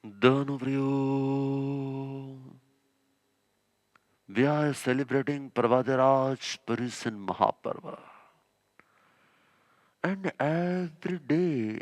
Dhanuvriyo. We are celebrating Parvadaraj Paryushan Mahaparva. And every day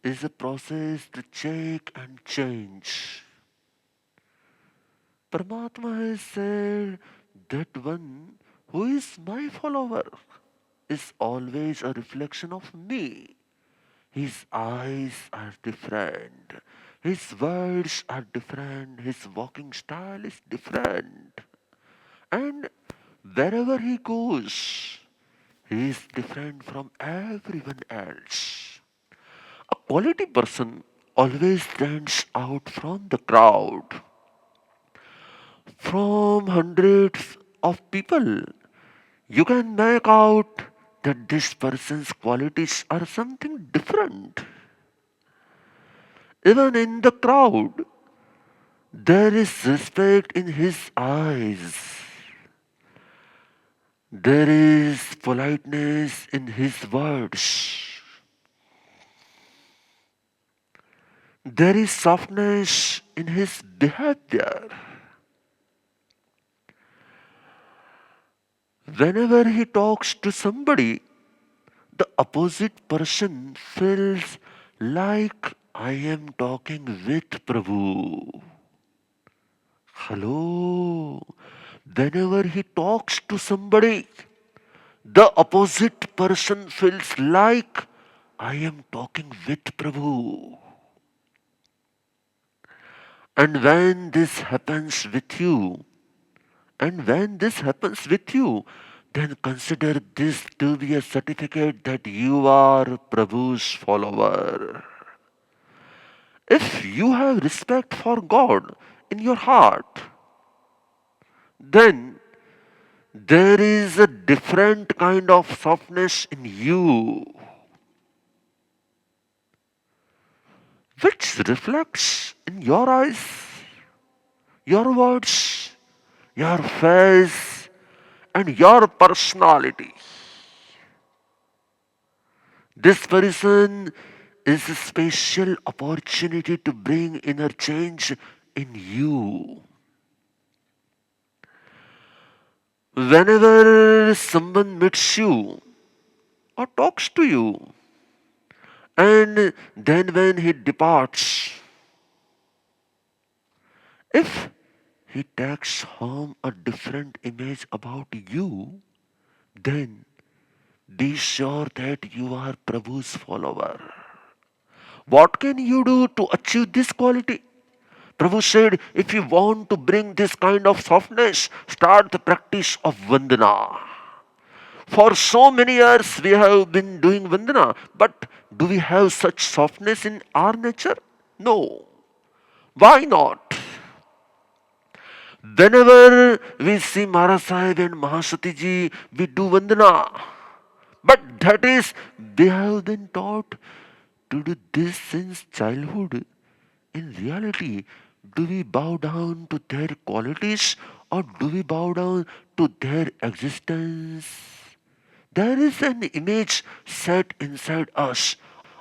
is a process to check and change. Paramatma has said that one who is my follower is always a reflection of me. His eyes are different. His words are different. His walking style is different. And wherever he goes, he is different from everyone else. A quality person always stands out from the crowd. From hundreds of people, you can make out that this person's qualities are something different. Even in the crowd, there is respect in his eyes. There is politeness in his words. There is softness in his behavior. Whenever he talks to somebody, the opposite person feels like I am talking with Prabhu. Hello. Whenever he talks to somebody, the opposite person feels like I am talking with Prabhu. And when this happens with you, and when this happens with you, then consider this to be a certificate that you are Prabhu's follower. If you have respect for God in your heart, then there is a different kind of softness in you, which reflects in your eyes, your words, your face, and your personality. This person is a special opportunity to bring inner change in you. Whenever someone meets you or talks to you, and then when he departs, if he takes home a different image about you, then be sure that you are Prabhu's follower. What can you do to achieve this quality? Prabhu said, if you want to bring this kind of softness, start the practice of Vandana. For so many years we have been doing Vandana, but do we have such softness in our nature? No. Why not? Whenever we see Maharaj Saheb and Mahasati ji, we do Vandana. But that is, they have been taught to do this since childhood. In reality, do we bow down to their qualities or do we bow down to their existence? There is an image set inside us,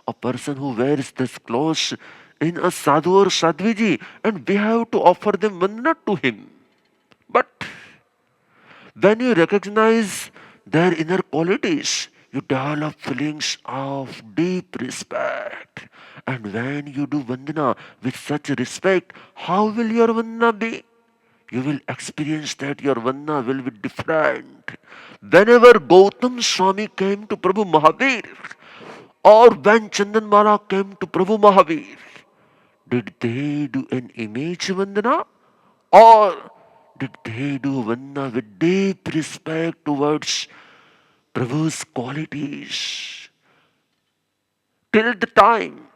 a person who wears this clothes in a sadhu or sadhviji, and we have to offer them vandana to him. But when you recognize their inner qualities, you develop feelings of deep respect. And when you do Vandana with such respect, how will your Vandana be? You will experience that your Vandana will be different. Whenever Gautam Swami came to Prabhu Mahavir, or when Chandan Mara came to Prabhu Mahavir, did they do an image Vandana? Or did they do Vandana with deep respect towards Prabhu's qualities? Till the time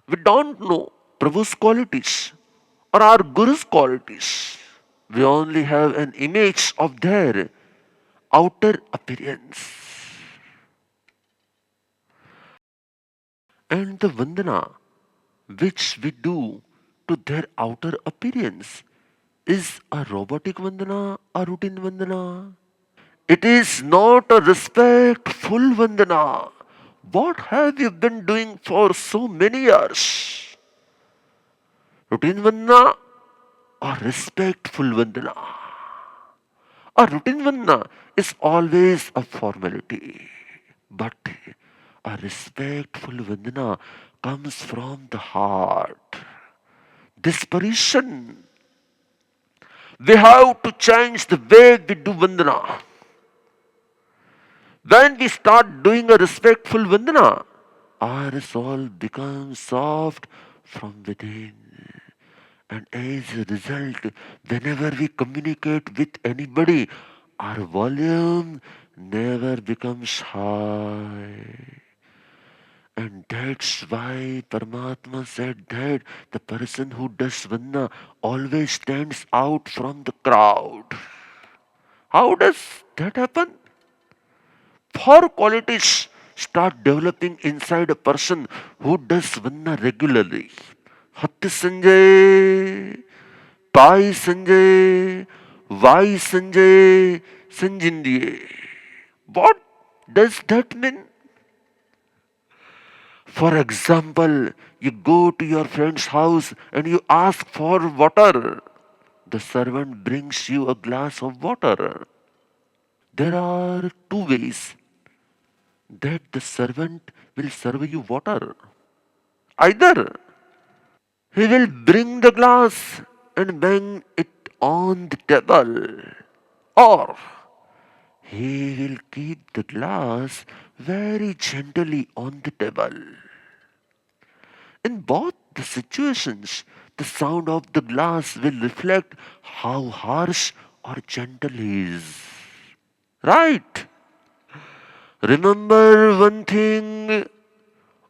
we don't know Prabhu's qualities or our Guru's qualities, we only have an image of their outer appearance. And the Vandana which we do to their outer appearance is a robotic Vandana or routine Vandana. It is not a respectful Vandana. What have you been doing for so many years? Routine Vandana or respectful Vandana? A routine Vandana is always a formality, but a respectful Vandana comes from the heart. Disparition. We have to change the way we do Vandana. When we start doing a respectful Vandana, our resolve becomes soft from within. And as a result, whenever we communicate with anybody, our volume never becomes high. And that's why Paramatma said that the person who does Vandana always stands out from the crowd. How does that happen? Four qualities start developing inside a person who does Vandana regularly. Hat Sanjay, Pai Sanjay, Vai Sanjay, Sanjindye. What does that mean? For example, you go to your friend's house and you ask for water. The servant brings you a glass of water. There are two ways that the servant will serve you water. Either he will bring the glass and bang it on the table, or he will keep the glass very gently on the table. In both the situations, the sound of the glass will reflect how harsh or gentle he is. Right? Remember one thing,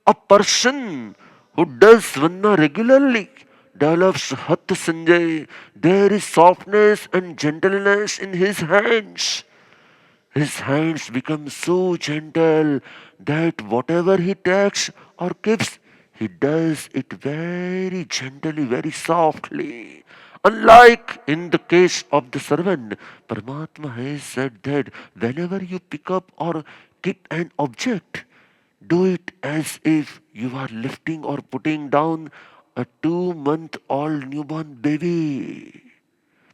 a person who does Vanna regularly develops Hat Sanjay. There is softness and gentleness in his hands. His hands become so gentle that whatever he takes or gives, he does it very gently, very softly. Unlike in the case of the servant, Paramatma has said that whenever you pick up or keep an object, do it as if you are lifting or putting down a 2-month-old newborn baby.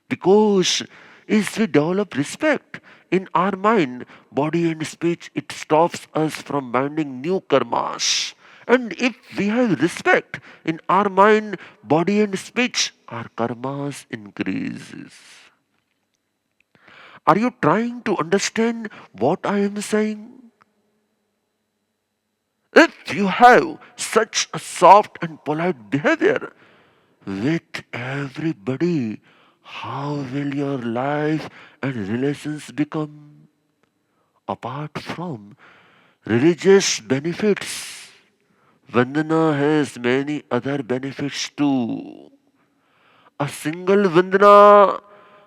Because as we develop respect in our mind, body and speech, it stops us from binding new karmas. And if we have respect in our mind, body and speech, our karmas increases. Are you trying to understand what I am saying? If you have such a soft and polite behavior with everybody, how will your life and relations become? Apart from religious benefits, Vandana has many other benefits too. A single Vandana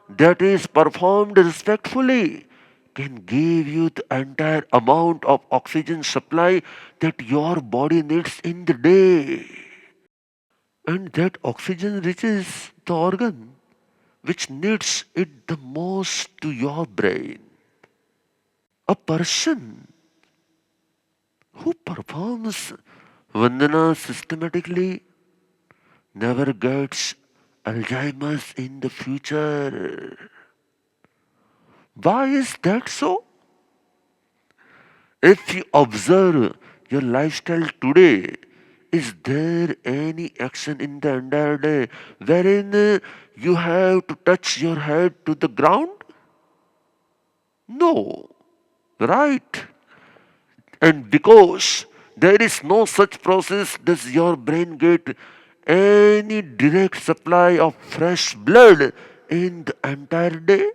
that is performed respectfully can give you the entire amount of oxygen supply that your body needs in the day. And that oxygen reaches the organ which needs it the most to your brain. A person who performs Vandana systematically never gets Alzheimer's in the future. Why is that so? If you observe your lifestyle today, is there any action in the entire day wherein you have to touch your head to the ground? No, right? And because there is no such process, does your brain get any direct supply of fresh blood in the entire day?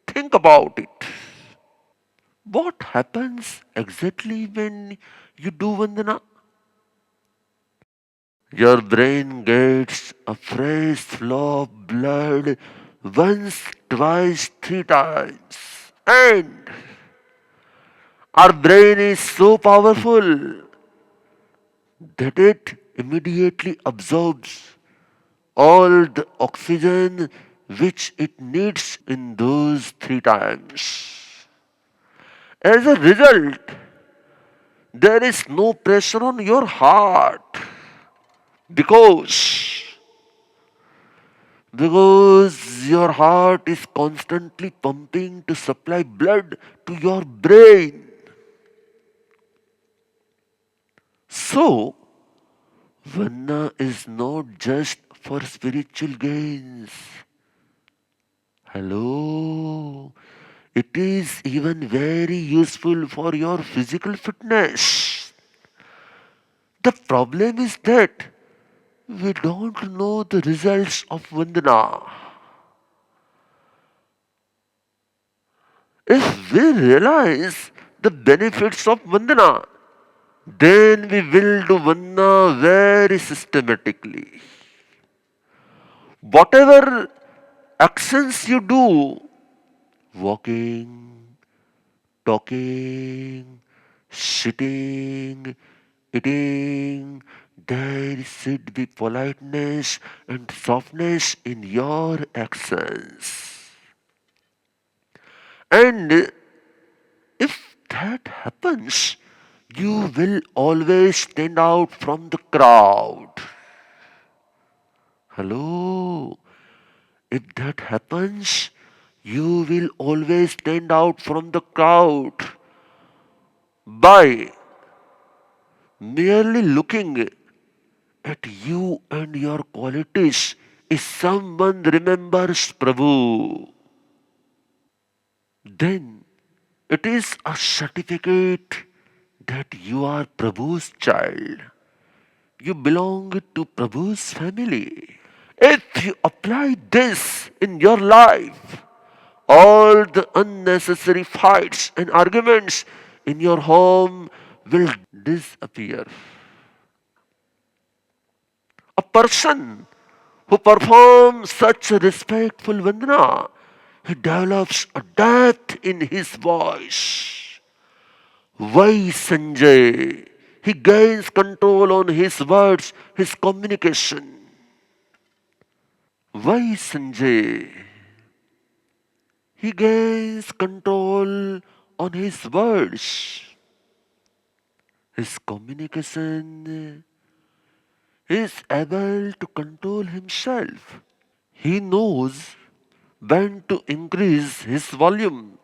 Think about it. What happens exactly when you do Vandana? Your brain gets a fresh flow of blood once, twice, 3 times. And our brain is so powerful that it immediately absorbs all the oxygen which it needs in those 3 times. As a result, there is no pressure on your heart because because your heart is constantly pumping to supply blood to your brain. So, Vanna is not just for spiritual gains. Hello. It is even very useful for your physical fitness. The problem is that we don't know the results of Vandana. If we realize the benefits of Vandana, then we will do Vandana very systematically. Whatever actions you do, walking, talking, sitting, eating, there should be politeness and softness in your actions. And if that happens, you will always stand out from the crowd. Hello? If that happens, you will always stand out from the crowd by merely looking at you and your qualities. If someone remembers Prabhu, then it is a certificate that you are Prabhu's child. You belong to Prabhu's family. If you apply this in your life, all the unnecessary fights and arguments in your home will disappear. A person who performs such a respectful vandana, he develops a depth in his voice. Why Sanjay? He gains control on his words, his communication. Why Sanjay? He gains control on his words, his communication. He is able to control himself. He knows when to increase his volume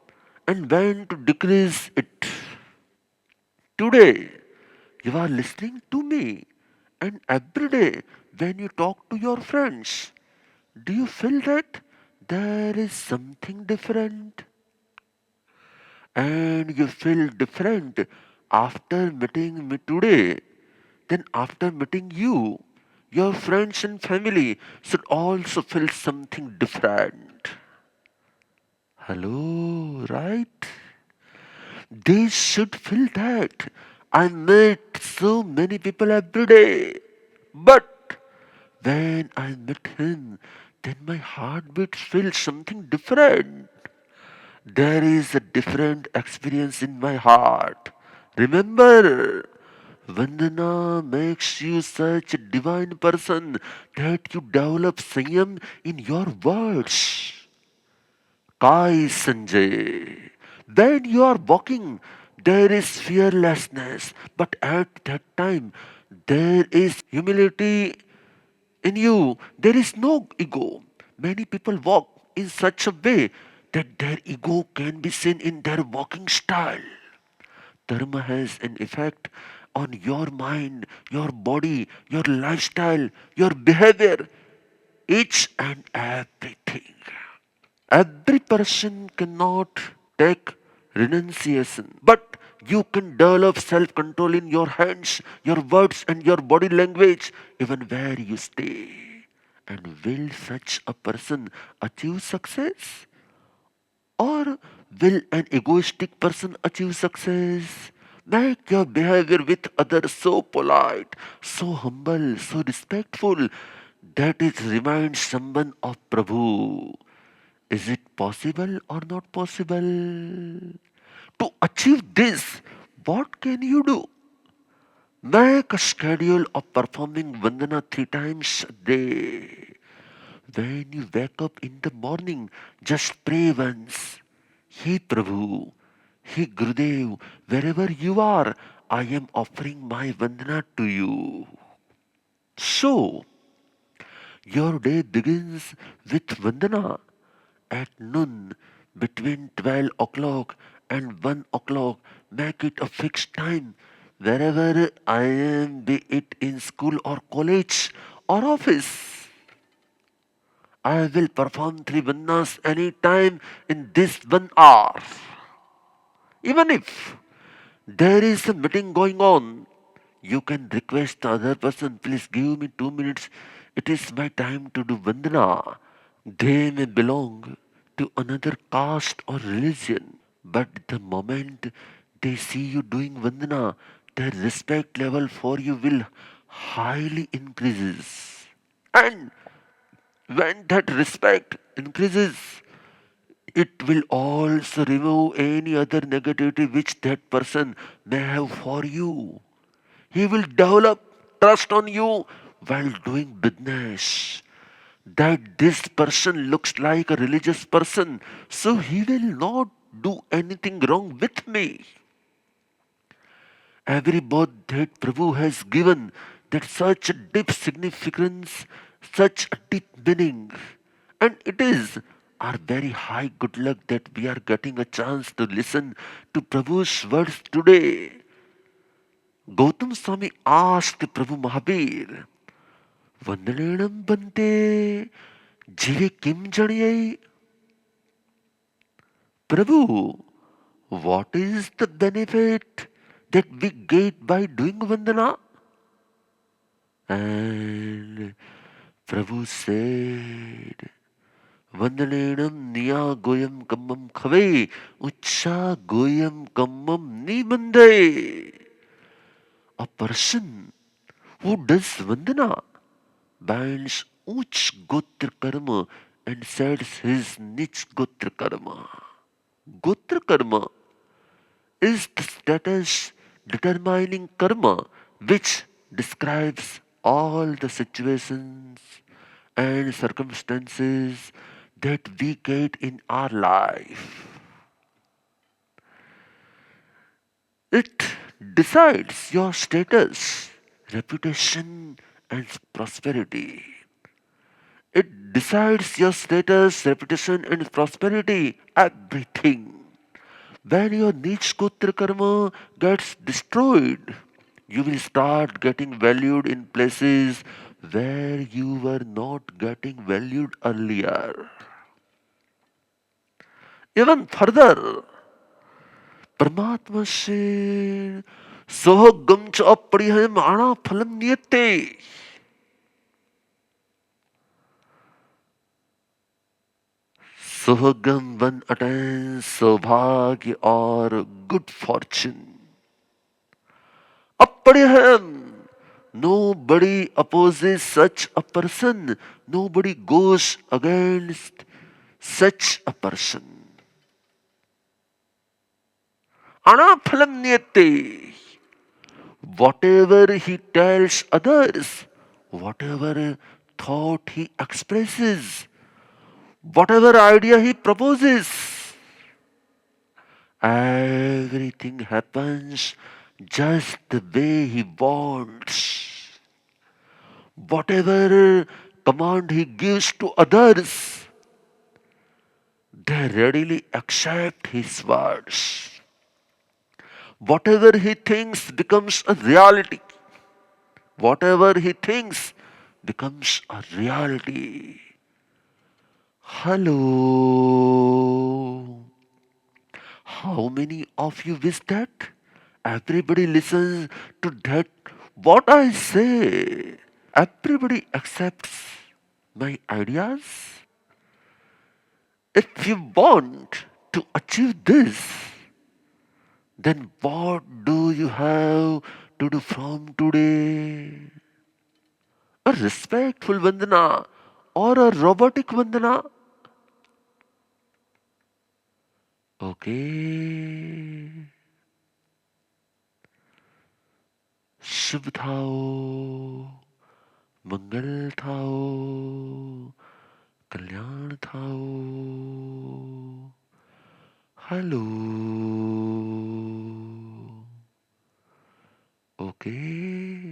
and when to decrease it. Today, you are listening to me, and every day when you talk to your friends, do you feel that there is something different? And you feel different after meeting me today, then after meeting you, your friends and family should also feel something different. Hello, right? They should feel that. I meet so many people every day. But when I meet him, then my heartbeat feels something different. There is a different experience in my heart. Remember, Vandana makes you such a divine person that you develop Sanyam in your words. Kai Sanjay. When you are walking, there is fearlessness, but at that time, there is humility in you. There is no ego. Many people walk in such a way that their ego can be seen in their walking style. Dharma has an effect on your mind, your body, your lifestyle, your behavior, each and everything. Every person cannot take renunciation, but you can develop self control in your hands, your words, and your body language, even where you stay. And will such a person achieve success? Or will an egoistic person achieve success? Make your behavior with others so polite, so humble, so respectful that it reminds someone of Prabhu. Is it possible or not possible? To achieve this, what can you do? Make a schedule of performing Vandana 3 times a day. When you wake up in the morning, just pray once. Hey Prabhu, Hey Gurudev, wherever you are, I am offering my Vandana to you. So, Your day begins with Vandana at noon between 12 o'clock and 1 o'clock. Make it a fixed time. Wherever I am, be it in school or college or office, I will perform three Vandanas any time in this 1 hour. Even if there is a meeting going on, you can request the other person, please give me 2 minutes. It is my time to do Vandana. They may belong to another caste or religion, but the moment they see you doing Vandana, their respect level for you will highly increases. And when that respect increases, it will also remove any other negativity which that person may have for you. He will develop trust on you while doing business. That this person looks like a religious person, so he will not do anything wrong with me. Every birth that Prabhu has given, that such a deep significance, such a deep meaning. And it is our very high good luck that we are getting a chance to listen to Prabhu's words today. Gautam Swami asked Prabhu Mahavir, Vandanenam Bante Jive Kim Janiyai? Prabhu, what is the benefit that we get by doing Vandana? And Prabhu said, Vandanenam Niya Goyam Kammam Khave Ucha Goyam Kammam Nibande. A person who does Vandana binds Uch Gotra Karma and sets his Nich Gotra Karma. Gotra Karma is the status determining karma which describes all the situations and circumstances that we get in our life. It decides your status, reputation, and prosperity. It decides your status, reputation, and prosperity, everything. When your niche Gotra karma gets destroyed, you will start getting valued in places where you were not getting valued earlier. Even further, Paramatma said, Sohagam cha apriyam ana phalam niyate. Sohagam one attains saubhagya or good fortune. Aparyam. Nobody opposes such a person. Nobody goes against such a person. Anaphalam niyate. Whatever he tells others, whatever thought he expresses, whatever idea he proposes, everything happens just the way he wants. Whatever command he gives to others, they readily accept his words. Whatever he thinks becomes a reality. Whatever he thinks becomes a reality. Hello. How many of you wish that? Everybody listens to that. What I say. Everybody accepts my ideas. If you want to achieve this, then what do you have to do from today? A respectful Vandana or a robotic Vandana? Okay. Shubh थाओ, मंगल थाओ, कल्याण थाओ. Hello. Okay.